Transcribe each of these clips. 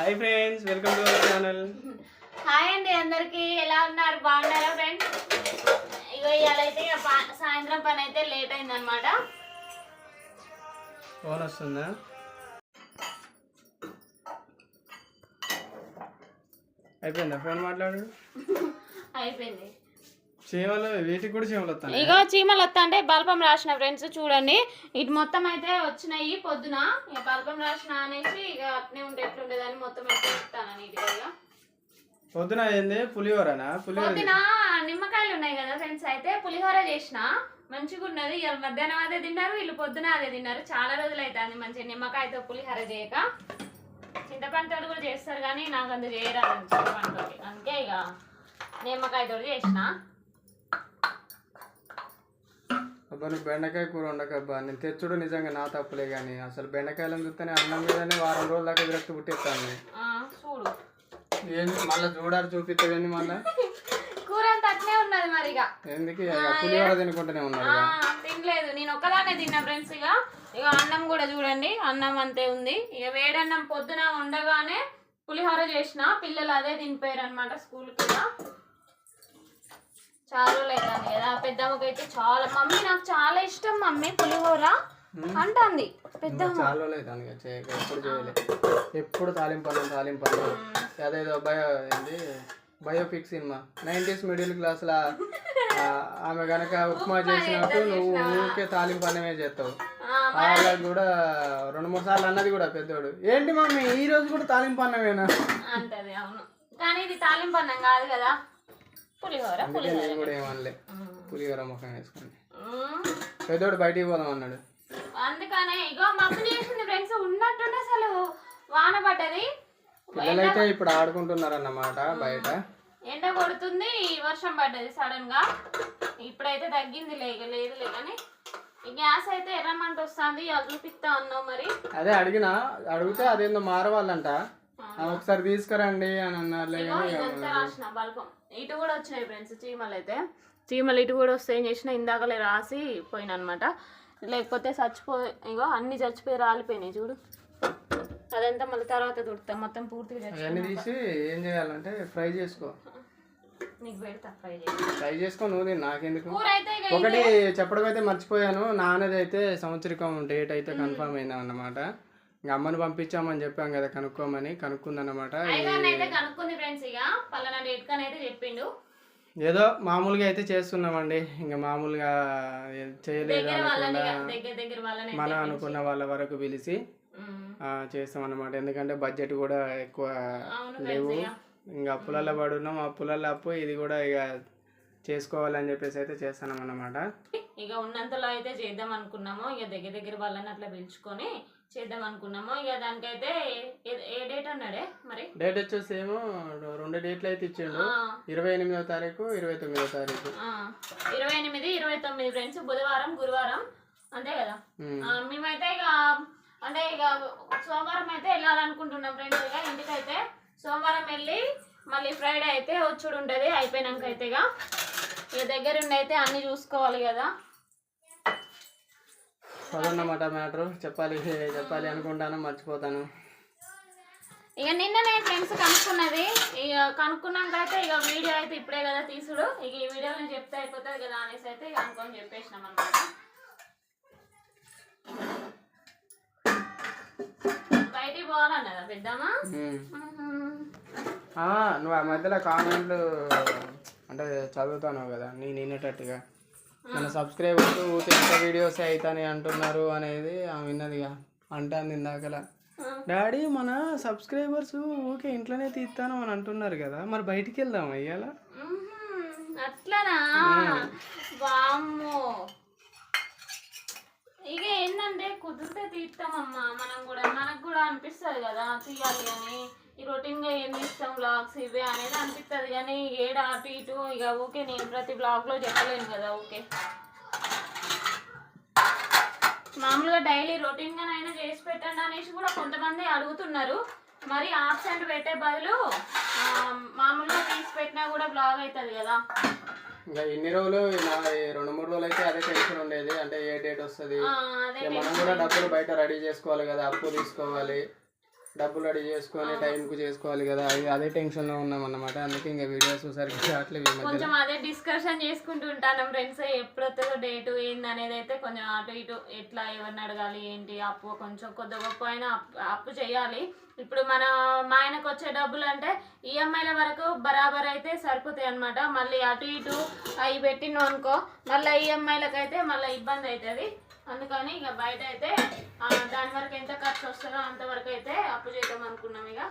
Hi friends, welcome to our channel. Hi అండి, అందరికి ఎలా ఉన్నారు? బాగున్నారా ఫ్రెండ్స్? ఇగో ఇవాళ అయితే సాయంత్రం పని అయితే లేట్ అయింది అనమాట. ఫోన్ వస్తుందా? అయిపోయిందా ఫోన్ మాట్లాడు? అయిపోయింది. చీమలు వీటికి కూడా చీమలు వస్తాయి. ఇగో చీమలు వస్తా అంటే బల్బం రాసిన ఫ్రెండ్స్ చూడండి. ఇటు మొత్తం అయితే వచ్చినాయి పొద్దున. ఇక బల్బం రాసిన అనేసి ఇక అట్నే ఉంటే ఎట్లుండేదని మొత్తం ఎత్తాను నీట్గా. పొద్దున అయింది పులిహోరనా? పొద్దున నిమ్మకాయలు ఉన్నాయి కదా ఫ్రెండ్స్, అయితే పులిహోర చేసిన మంచిగా ఉన్నది. ఇవాళ మధ్యాహ్నం అదే తిన్నారు, వీళ్ళు పొద్దున అదే తిన్నారు. చాలా రోజులు అవుతుంది మంచిగా నిమ్మకాయతో పులిహోర చేయక. చింతపండుతో కూడా చేస్తారు కానీ నాకు అంత చేయరాదు చింతపండుతో, అందుకే ఇక నిమ్మకాయతో చేసిన. అబ్బా నువ్వు బెండకాయ కూర ఉండకబ్బా. నేను తెచ్చుడు నిజంగా నా తప్పులే, కానీ అసలు బెండకాయలను చూస్తేనే అన్నం మీదనే వారం రోజుల దాకా విరక్తి పుట్టిస్తాను. చూడు ఏంది మళ్ళీ చూడాలి చూపిస్తావేంది మళ్ళీ? కూర అంత అట్నే ఉన్నది మరి. ఇక ఎందుకు పులిహోర తినుకుంటూనే ఉన్నారు? తినలేదు, నేను ఒక్కదానే తిన్నా ఫ్రెండ్స్. ఇక అన్నం కూడా చూడండి, అన్నం అంతే ఉంది. ఇక వేడన్నం పొద్దున ఉండగానే పులిహోర చేసిన, పిల్లలు అదే తినిపోయారు అనమాట స్కూల్కి. చాలా రోజులు అవుతుంది కదా. పెద్దమ్మకి అయితే చాలా, మమ్మీ నాకు చాలా ఇష్టం మమ్మీ పులిహోర అంటుంది పెద్దమ్మ. చాలా రోజులు అవుతుంది ఎప్పుడు చేయలేదు. ఎప్పుడు తాలింపల్లి అదేదో బయోపిక్ సినిమా 90s మిడిల్ క్లాస్లో ఆమె కనుక ఉప్మా చేసినట్టు నువ్వు ఊరికే తాలింపన్నమే చేస్తావు. వాళ్ళకి కూడా 2-3 సార్లు అన్నది కూడా పెద్దోడు, ఏంటి మమ్మీ ఈ రోజు కూడా తాలింపన్నమేనా అంటది. అవును, కానీ ఇది తాలింపన్నం కాదు కదా, పులిహోర. నేను కూడా ఏమనలే, పులిహోర ముఖం వేసుకుని పెద్దోడు బయటికి పోదాం అన్నాడు. అందుకనే ఇగో మమ్మీ చేసింది ఫ్రెండ్స్. ఉన్నట్టుండి అసలు వాన పడ్డది, పిల్లలైతే ఇప్పుడు ఆడుకుంటున్నారు అన్నమాట బయట. ఎండ కొడుతుంది, వర్షం పడ్డది సడన్ గా. ఇప్పుడైతే తగ్గింది లేదులే, కానీ ఈ గ్యాస్ అయితే ఎర్రమంట వస్తుంది. అది చూపిస్తా అన్నావు మరి. అదే అడిగితే అదేందో మారవాళ్ళంట, ఒకసారి తీసుకురండి అని అన్నారు. రాసిన బల్బం ఇటు కూడా వచ్చినాయి ఫ్రెండ్స్ చీమలు. అయితే చీమలు ఇటు కూడా వస్తే ఏం చేసిన ఇందాకలే రాసి పోయినా అనమాట. లేకపోతే ఇగో అన్ని చచ్చిపోయి రాలిపోయినాయి చూడు. అదంతా మళ్ళీ తర్వాత తుడతాం, మొత్తం పూర్తిగా అన్ని తీసి ఏం చేయాలంటే ఫ్రై చేసుకో. నీకు పెడతా ఫ్రై చేసుకో, నువ్వు నాకెందుకు. ఒకటి చెప్పడం అయితే మర్చిపోయాను, నాన్నది అయితే సంవత్సరికం డేట్ అయితే కన్ఫర్మ్ అయిందా అన్నమాట. ఇంకా అమ్మని పంపించామని చెప్పాం కదా కనుక్కోమని, కనుక్కుందన్నమాట. ఏదో మామూలుగా అయితే చేస్తున్నామండి, ఇంకా మామూలుగా చేయలేదు అనుకున్నా మనం అనుకున్న వాళ్ళ వరకు పిలిచి చేస్తాం అన్నమాట. ఎందుకంటే బడ్జెట్ కూడా ఎక్కువ లేవు, ఇంకా అప్పులలో పడున్నాం. అప్పులలో అప్పు, ఇది కూడా ఇక చేసుకోవాలని చెప్పేసి అయితే చేస్తున్నాం అన్నమాట. ఇక ఉన్నంతలో అయితే చేద్దాం అనుకున్నాము. ఇక దగ్గర వాళ్ళని అట్లా పిలుచుకొని చేద్దాం అనుకున్నాము. ఇక దానికైతే ఏ డేట్ అన్నాడే మరి? డేట్ వచ్చేసి ఏమో 2 డేట్లు అయితే ఇచ్చిండు, 28వ తారీఖు 29వ తారీఖు. 28, 29 ఫ్రెండ్స్, బుధవారం గురువారం అంతే కదా. మేమైతే ఇక అంటే ఇక సోమవారం అయితే వెళ్ళాలనుకుంటున్నాం ఫ్రెండ్స్. ఇక ఇంటికైతే సోమవారం వెళ్ళి మళ్ళీ ఫ్రైడే అయితే వచ్చుడు ఉంటుంది. అయిపోయినాక అయితే ఇక దగ్గరుండి అయితే అన్ని చూసుకోవాలి కదా. అదన్నమాట మ్యాటర్. చెప్పాలి అనుకుంటాను, మర్చిపోతాను. ఇక నిన్ననే ఫ్రెండ్స్ కనుక్కున్నది. ఇక కనుక్కున్నాక అయితే ఇక వీడియో అయితే ఇప్పుడే కదా తీసుడు, ఇక ఈ వీడియో నేను చెప్తే అయిపోతుంది కదా అనేసి అయితే ఇక అనుకొని చెప్పేసినాం అనమాట. బయటికి పోవాలన్నదా పెద్దమ్మా? నువ్వు ఆ మధ్యలో కామెంట్లు అంటే చదువుతాను కదా నేను వినేటట్టుగా, మన సబ్స్క్రైబర్స్ ఎంత వీడియోస్ అవుతాయి అంటున్నారు అనేది విన్నదిగా అంటుంది ఇందాకలా. డాడీ మన సబ్స్క్రైబర్స్ ఊకే ఇంట్లోనే తీస్తాను అని అంటున్నారు కదా, మరి బయటికి వెళ్దాం అయ్యాల. అట్లానా? వామ్మో, ఇక ఏంటంటే కుదిరితే తీస్తామమ్మా. మనకు కూడా అనిపిస్తుంది కదా తీయాలి అని. ఈ రొటీన్గా ఏం తీస్తాం బ్లాగ్స్ ఇవే అనేది అనిపిస్తుంది, కానీ ఏడ అటు ఇటు ఇక ఓకే. నేను ప్రతి బ్లాగ్లో చెప్పలేను కదా. ఓకే, మామూలుగా డైలీ రొటీన్గానైనా చేసి పెట్టండి అనేసి కూడా కొంతమంది అడుగుతున్నారు. మరి ఆబ్సెంట్ పెట్టే బదులు మామూలుగా తీసి పెట్టినా కూడా బ్లాగ్ అవుతుంది కదా. ఇంకా ఇన్ని రోజులు 2-3 రోజులు అయితే అదే టెన్షన్ ఉండేది, అంటే ఏ డేట్ వస్తుంది, మనం కూడా డబ్బులు బయట రెడీ చేసుకోవాలి కదా, అప్పు తీసుకోవాలి. డబ్బులు రెడీ చేసుకొని టైంకు చేసుకోవాలి కదా, అదే టెన్షన్లో ఉన్నాం అన్నమాట. అందుకే ఇంకా వీడియోస్ సరిగ్గా రావట్లేదు ఈ మధ్య. కొంచెం అదే డిస్కషన్ చేసుకుంటూ ఉంటాను ఫ్రెండ్స్, ఎప్పుడు వస్తుందో డేటు ఏంది అనేది అయితే కొంచెం అటు ఇటు ఎట్లా ఎవరిని అడగాలి ఏంటి, అప్పు కొంచెం కొద్ది గొప్ప అయినా అప్పు చేయాలి. ఇప్పుడు మా ఆయనకు వచ్చే డబ్బులు అంటే ఈఎంఐల వరకు బరాబర్ అయితే సరిపోతాయి అనమాట. మళ్ళీ అటు ఇటు అవి పెట్టినాం అనుకో మళ్ళీ ఈఎంఐలకు అయితే మళ్ళీ ఇబ్బంది అవుతుంది. అందుకని ఇక బయట అయితే దాని వరకు ఎంత ఖర్చు వస్తుందో అంతవరకు అయితే అప్పు చేద్దాం అనుకున్నాం. ఇక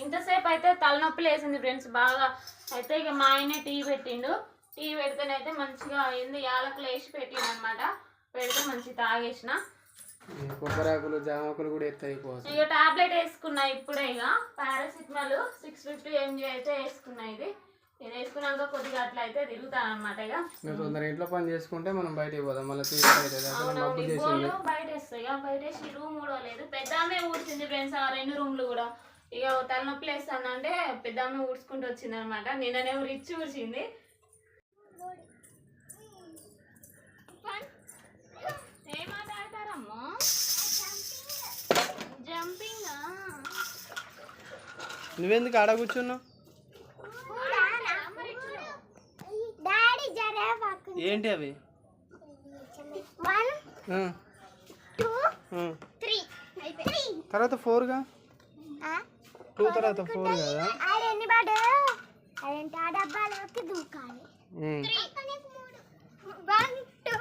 ఇంతసేపు అయితే తలనొప్పి లేసింది ఫ్రెండ్స్ బాగా. అయితే ఇక మా ఆయనే టీ పెట్టిండు. టీ పెడితేనైతే మంచిగా అయింది, యాలకులు వేసి పెట్టిండు అనమాట. పెడితే మంచి తాగేసిన. కొబ్బరాకులు జామకులు కూడా ఎత్తాయి. ఇక టాబ్లెట్ వేసుకున్నా ఇప్పుడే. ఇక పారాసిటమాల్ 650 mg అయితే వేసుకున్నా. ఇది వేసుకున్నాక కొద్దిగా అట్లా అయితే తిరుగుతాను అనమాట. ఇక తొందర ఇంట్లో పని చేసుకుంటే మనం బయటకు పోదాం. మళ్ళీ బయట వేస్తాయి. ఇక బయట వేసి రూమ్ కూడా లేదు, పెద్దామే ఊడ్చింది ఫ్రెండ్స్ ఆ 2 రూమ్లు కూడా. ఇక తలనొప్పి వేస్తానంటే పెద్దామే ఊడ్చుకుంటూ వచ్చింది అనమాట. నిన్ననే రిచ్ ఊడ్చింది. ఏం మాట్లాడతారమ్మా? జంపింగ్. నువ్వెందుకు ఆడ కూర్చున్నావు? ఏంటి అవి? 1 2 3 తర్వాత 4 గా 2 తర్వాత 4 కదా. ఎన్ని బాడు అదేంటి ఆ డబ్బాలోకి దూకాలి. 1 2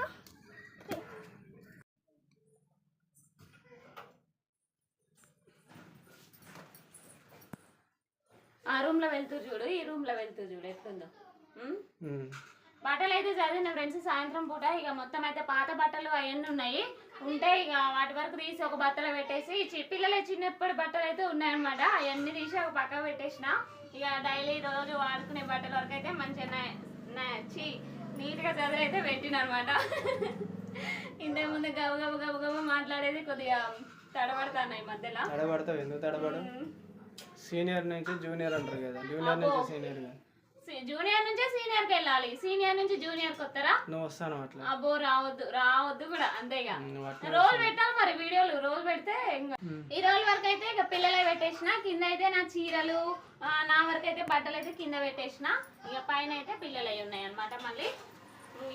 ఆ రూమ్ లో వెళ్తూ చూడు, ఈ రూమ్ లో వెళ్తూ చూడు ఎట్లుందో. బట్టలు అయితే చదివిన ఫ్రెండ్స్ సాయంత్రం పూట. ఇక మొత్తం అయితే పాత బట్టలు అవన్నీ ఉన్నాయి. ఉంటే ఇక వాటి వరకు తీసి ఒక బట్టలు పెట్టేసి పిల్లలే చిన్నప్పటి బట్టలు అయితే ఉన్నాయన్నమాట. అవన్నీ తీసి ఒక పక్క పెట్టేసిన. ఇక డైలీ రోజు వాడుకునే బట్టల వరకు అయితే మంచిగా నీట్గా చదివి అయితే పెట్టిన అనమాట. ఇంతకు ముందు గబ గబ గబ గబ మాట్లాడేది కొద్దిగా తడబడతాను ఈ మధ్యలో. తడబడతావు? ఎందుకు తడబడు? సీనియర్ నుంచి జూనియర్ అంటారు కదా, జూనియర్ నుంచి సీనియర్ గా. జూనియర్ నుంచే సీనియర్ కి వెళ్ళాలి, సీనియర్ నుంచి జూనియర్ కి వస్తారా? నువ్వు వస్తాను అట్లా. అబ్బో రావద్దు కూడా అంతేగా. రోజు పెట్టాలి మరి వీడియోలు, రోజు పెడితే ఈ రోజు వరకు అయితే ఇక పిల్లలే పెట్టేసిన. కింద అయితే నా చీరలు నా వరకు అయితే బట్టలు అయితే కింద పెట్టేసిన. ఇక పైన అయితే పిల్లలు అయి ఉన్నాయి అనమాట. మళ్ళీ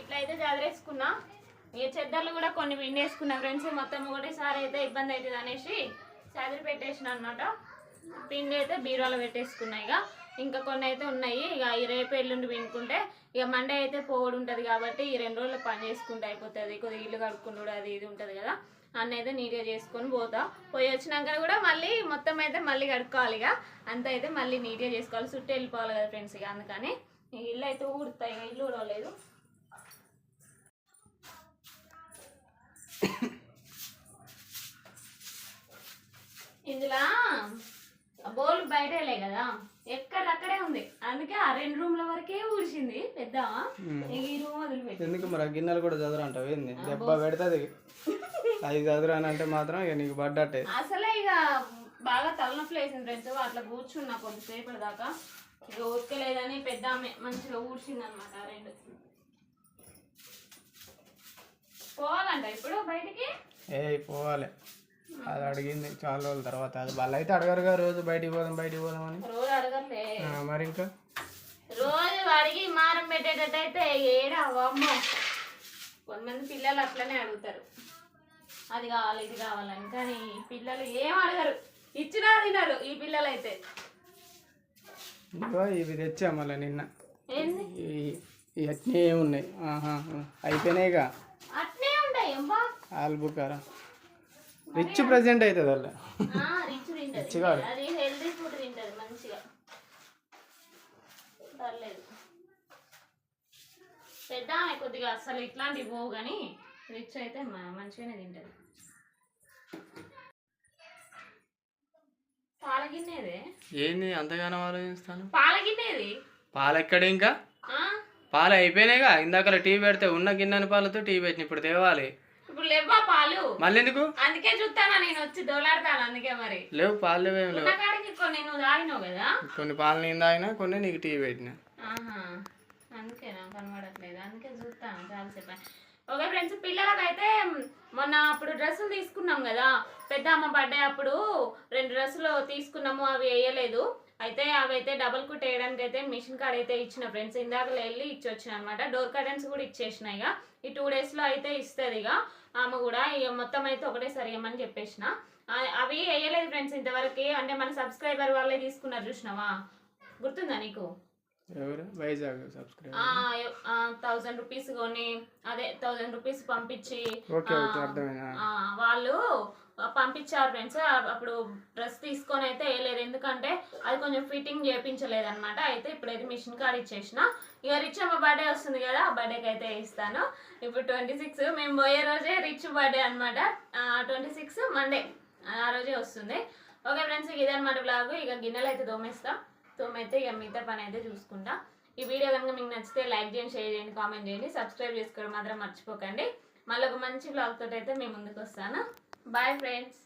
ఇట్లా అయితే చదివేసుకున్నా. ఇక చెద్దర్లు కూడా కొన్ని పిండేసుకున్నా ఫ్రెండ్స్. మొత్తం ఒకటేసారి అయితే ఇబ్బంది అవుతుంది అనేసి చదివి పెట్టేసిన అనమాట. పిండి అయితే బీరువాలో పెట్టేసుకున్నా. ఇక ఇంకా కొన్ని అయితే ఉన్నాయి. ఇక ఈ రేపు ఎల్లుండి వినుకుంటే ఇక మండే అయితే పోవడం ఉంటుంది కాబట్టి ఈ 2 రోజులు పని చేసుకుంటే అయిపోతుంది. కొద్దిగా ఇల్లు కడుక్కుంటూ అది ఇది ఉంటుంది కదా, అన్నీ అయితే నీట్గా చేసుకొని పోతా. పోయి వచ్చినాక కూడా మళ్ళీ మొత్తం అయితే మళ్ళీ కడుక్కోవాలి. ఇక అంత అయితే మళ్ళీ నీట్గా చేసుకోవాలి, చుట్టూ వెళ్ళిపోవాలి కదా ఫ్రెండ్స్. ఇక అందుకని ఇల్లు అయితే ఊడుతాయి. ఇక ఇల్లు ఊడలేదు. ఇందులో బోల్ బయటలే కదా, ఎక్కడక్కడే ఉంది. అందుకే ఆ 2 రూమ్ల వరకే ఊడిచింది పెద్ద. ఈ రూమ్ వదిలిపెట్టి ఎందుకు మరి గిన్నెలు కూడా చదువు అంటావు ఏంది? దెబ్బ పెడతాది. అది చదువు అని అంటే మాత్రం ఇక నీకు పడ్డట్టే. అసలే ఇక బాగా తలనొప్పి వేసింది ఫ్రెండ్స్. అట్లా కూర్చున్నా కొద్దిసేపటి దాకా. ఇక ఉతకలేదని పెద్ద మంచిగా ఊడ్చింది అనమాట. 2 పోవాలంట ఇప్పుడు బయటికి. పోవాలి, అది అడిగింది చాలా రోజుల తర్వాత. అది వాళ్ళు అయితే అడగరుగా రోజు బయటికి పోదాం అని. రోజు అడగలే మరి ఇంకా రోజు అడిగి మారం పెట్టేటట్టు అయితే ఏడా అమ్మ. కొంతమంది పిల్లలు అట్లనే అడుగుతారు, అది కావాలి ఇది కావాలని. కానీ పిల్లలు ఏం అడగరు, ఇచ్చినా తినరు ఈ పిల్లలు అయితే. ఇవి తెచ్చా మళ్ళీ నిన్న. ఏంది అట్నే ఉన్నాయి, అయిపోయినాయిగా. అట్నే ఉంటాయి అమ్మా. ఆల్బుకారా రిచ్ ప్రెసెంట్ అవుతుంది అలా. రిచ్ తింటది, అది హెల్దీ ఫుడ్ తింటది మంచిగా, పర్లేదు. పెద్ద కొద్దిగా అసలు ఇట్లాంటివి పోవు కానీ రిచ్ అయితే మంచిగానే తింటది. పాలగిన్నేది ఏంది అంతగానో ఆలోచిస్తాను? పాలగిన్నేది పాలు ఎక్కడ? ఇంకా పాలు అయిపోయినాయిగా. ఇందాక టీ పెడితే ఉన్న గిన్నెని పాలతో టీ పెట్టిన, ఇప్పుడు తేవాలి. ఇప్పుడు లేవా పాలు? మళ్ళీ ఎందుకు? అందుకే చూస్తానా నేను వచ్చి దోలాడతాను. అందుకే మరి లేవు పాలు, లేవేం లేవు. కొన్ని నువ్వు తాగినావు కదా, కొన్ని పాలు నేను తాగినా, కొన్ని నీకు టీ పెట్టినా. అందుకే నాకు కనబడట్లేదు. అందుకే చూస్తాను చాలాసేపు. ఓకే ఫ్రెండ్స్, పిల్లలకైతే మొన్న అప్పుడు డ్రెస్సులు తీసుకున్నాం కదా, పెద్ద అమ్మ బర్త్డే అప్పుడు 2 డ్రెస్సులు తీసుకున్నాము, అవి వేయలేదు. అయితే అవి అయితే డబుల్ కుట్ వేయడానికి అయితే మిషన్ కాడ అయితే ఇచ్చిన ఫ్రెండ్స్, ఇందాక వెళ్ళి ఇచ్చి వచ్చిన అనమాట. డోర్ కర్టెన్స్ కూడా ఇచ్చేసిన. ఇక ఈ 2 డేస్లో అయితే ఇస్తుంది. ఇక ఆమె కూడా ఇక మొత్తం అయితే ఒకటేసారి ఇవ్వమని చెప్పేసిన. అవి వేయలేదు ఫ్రెండ్స్ ఇంతవరకు. అంటే మన సబ్స్క్రైబర్ వాళ్ళే తీసుకున్నారు, చూసినావా? గుర్తుందా నీకు? వైజాగ్ సబ్స్క్రైబర్ 1000 రూపీస్ కొని, అదే 1000 రూపీస్ పంపించి వాళ్ళు పంపించారు ఫ్రెండ్స్. అప్పుడు డ్రెస్ తీసుకొని అయితే వేయలేదు, ఎందుకంటే అది కొంచెం ఫిట్టింగ్ చేయించలేదు అనమాట. అయితే ఇప్పుడైతే మిషన్ కార్డ్ ఇచ్చేసిన. ఇక రిచ్ అమ్మ బర్త్డే వస్తుంది కదా, ఆ బర్త్డేకి అయితే ఇస్తాను. ఇప్పుడు 26, మేము పోయే రోజే రిచ్ బర్త్డే అనమాట. 26 మండే, ఆ రోజే వస్తుంది. ఓకే ఫ్రెండ్స్, ఇదనమాట బ్లాగ్. ఇక గిన్నెలు అయితే తోమైతే ఇక మిగతా పని అయితే చూసుకుంటా. ఈ వీడియో కనుక మీకు నచ్చితే లైక్ చేయండి, షేర్ చేయండి, కామెంట్ చేయండి, సబ్స్క్రైబ్ చేసుకోవడం మాత్రం మర్చిపోకండి. మళ్ళీ ఒక మంచి బ్లాగ్ తోటి అయితే మేము ముందుకు వస్తాను. Bye friends.